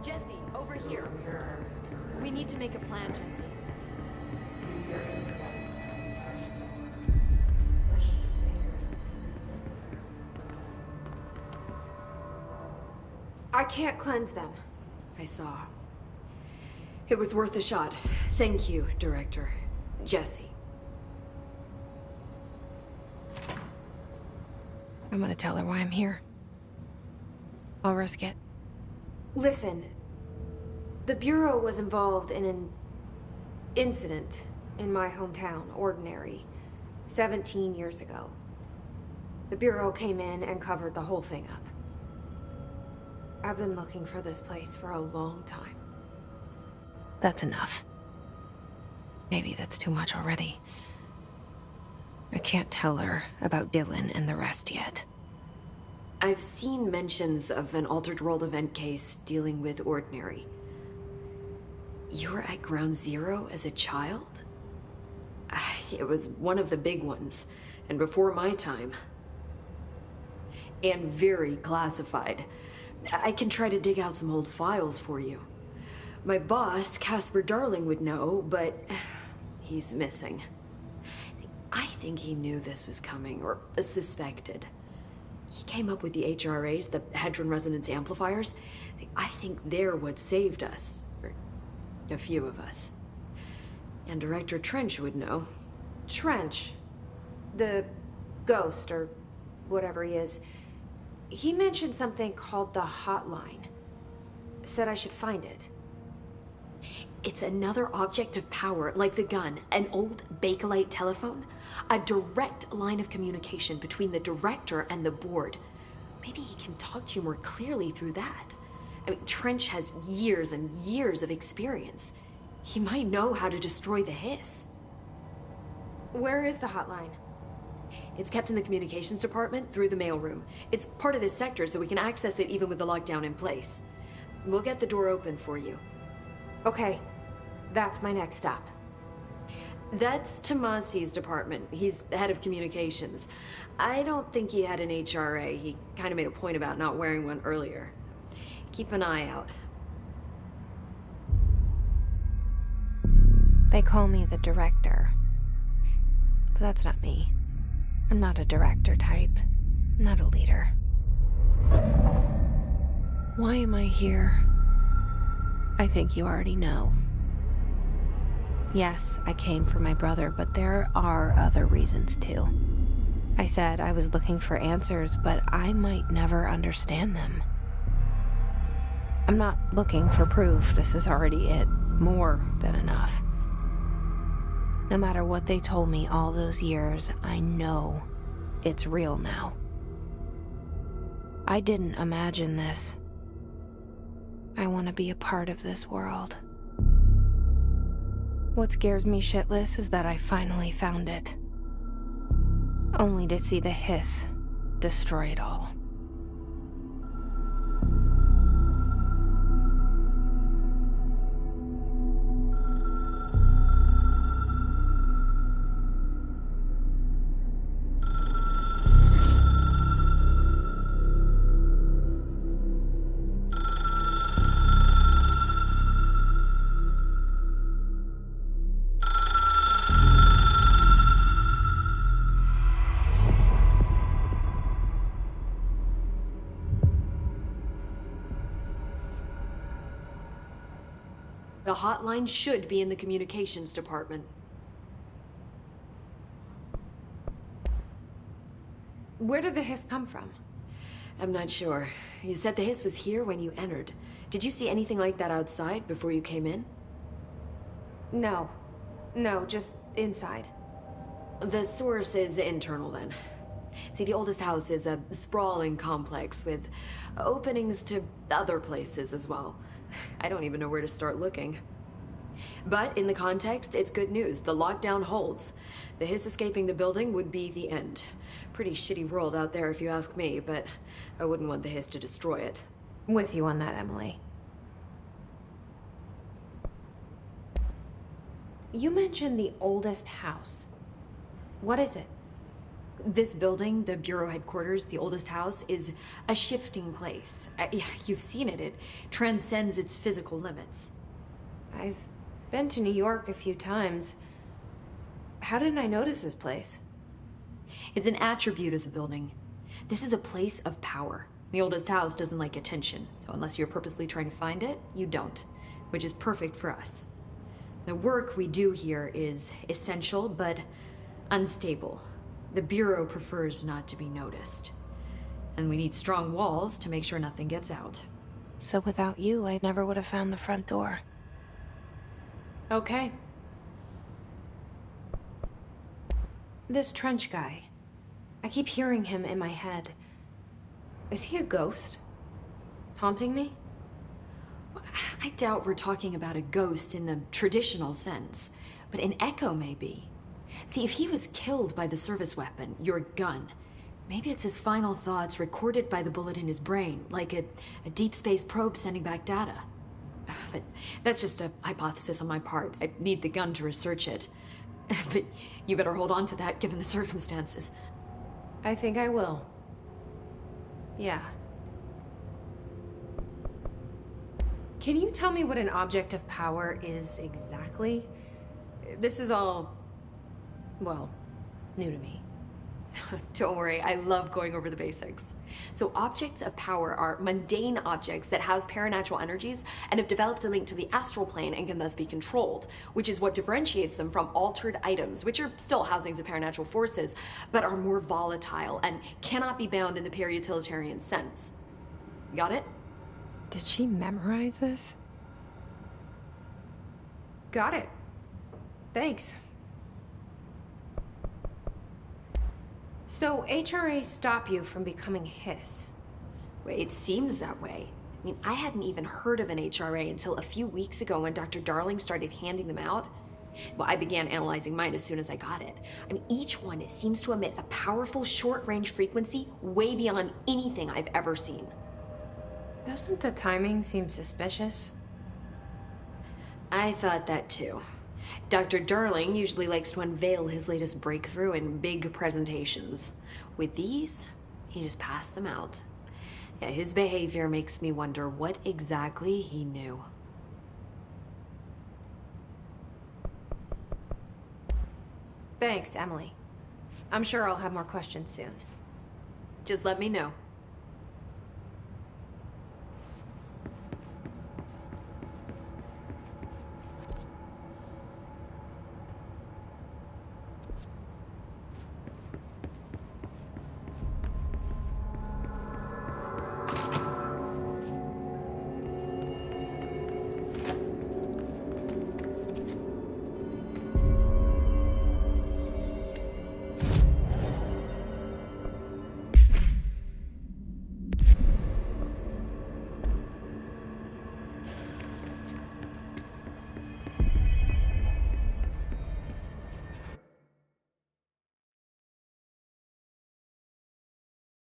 Jesse, over here. We need to make a plan, Jesse. I can't cleanse them. I saw. It was worth a shot. Thank you, Director. Jesse. I'm gonna tell her why I'm here. I'll risk it. Listen, the Bureau was involved in an incident in my hometown, Ordinary, 17 years ago. The Bureau came in and covered the whole thing up. I've been looking for this place for a long time. That's enough. Maybe that's too much already. I can't tell her about Dylan and the rest yet. I've seen mentions of an Altered World event case dealing with Ordinary. You were at Ground Zero as a child? It was one of the big ones, and before my time. And very classified. I can try to dig out some old files for you. My boss, Casper Darling, would know, but he's missing. I think he knew this was coming, or suspected. He came up with the HRAs, the Hadron Resonance Amplifiers. I think they're what saved us. Or a few of us. And Director Trench would know. Trench, the ghost, or whatever he is, he mentioned something called the Hotline. Said I should find it. It's another object of power, like the gun, an old Bakelite telephone. A direct line of communication between the director and the board. Maybe he can talk to you more clearly through that. I mean, Trench has years and years of experience. He might know how to destroy the Hiss. Where is the hotline? It's kept in the communications department through the mailroom. It's part of this sector, so we can access it even with the lockdown in place. We'll get the door open for you. Okay, that's my next stop. That's Tomasi's department. He's head of communications. I don't think he had an HRA. He kind of made a point about not wearing one earlier. Keep an eye out. They call me the director. But that's not me. I'm not a director type. I'm not a leader. Why am I here? I think you already know. Yes, I came for my brother, but there are other reasons too. I said I was looking for answers, but I might never understand them. I'm not looking for proof. This is already it. More than enough. No matter what they told me all those years, I know it's real now. I didn't imagine this. I want to be a part of this world. What scares me shitless is that I finally found it. Only to see the Hiss destroy it all. The hotline should be in the communications department. Where did the hiss come from? I'm not sure. You said the Hiss was here when you entered. Did you see anything like that outside before you came in? No. No, just inside. The source is internal then. See, the oldest house is a sprawling complex with openings to other places as well. I don't even know where to start looking. But in the context, it's good news. The lockdown holds. The Hiss escaping the building would be the end. Pretty shitty world out there if you ask me, but I wouldn't want the Hiss to destroy it. With you on that, Emily. You mentioned the oldest house. What is it? This building, the Bureau headquarters, the oldest house, is a shifting place. Yeah, you've seen it. It transcends its physical limits. I've been to New York a few times. How didn't I notice this place? It's an attribute of the building. This is a place of power. The oldest house doesn't like attention, so unless you're purposely trying to find it, you don't, which is perfect for us. The work we do here is essential, but unstable. The Bureau prefers not to be noticed. And we need strong walls to make sure nothing gets out. So without you, I never would have found the front door. Okay. This Trench guy. I keep hearing him in my head. Is he a ghost? Haunting me? I doubt we're talking about a ghost in the traditional sense, but an echo maybe. See, if he was killed by the service weapon, your gun, maybe it's his final thoughts recorded by the bullet in his brain, like a deep space probe sending back data. But that's just a hypothesis on my part. I need the gun to research it. But you better hold on to that given the circumstances. I think I will. Yeah. Can you tell me what an object of power is exactly? This is all, well, new to me. Don't worry, I love going over the basics. So objects of power are mundane objects that house paranatural energies and have developed a link to the astral plane and can thus be controlled, which is what differentiates them from altered items, which are still housings of paranatural forces, but are more volatile and cannot be bound in the peri-utilitarian sense. Got it? Did she memorize this? Got it. Thanks. So HRA stop you from becoming Hiss? Wait, it seems that way. I mean, I hadn't even heard of an HRA until a few weeks ago when Dr. Darling started handing them out. Well, I began analyzing mine as soon as I got it. I mean, each one seems to emit a powerful short-range frequency way beyond anything I've ever seen. Doesn't the timing seem suspicious? I thought that too. Dr. Darling usually likes to unveil his latest breakthrough in big presentations. With these, he just passed them out. Yeah, his behavior makes me wonder what exactly he knew. Thanks, Emily. I'm sure I'll have more questions soon. Just let me know.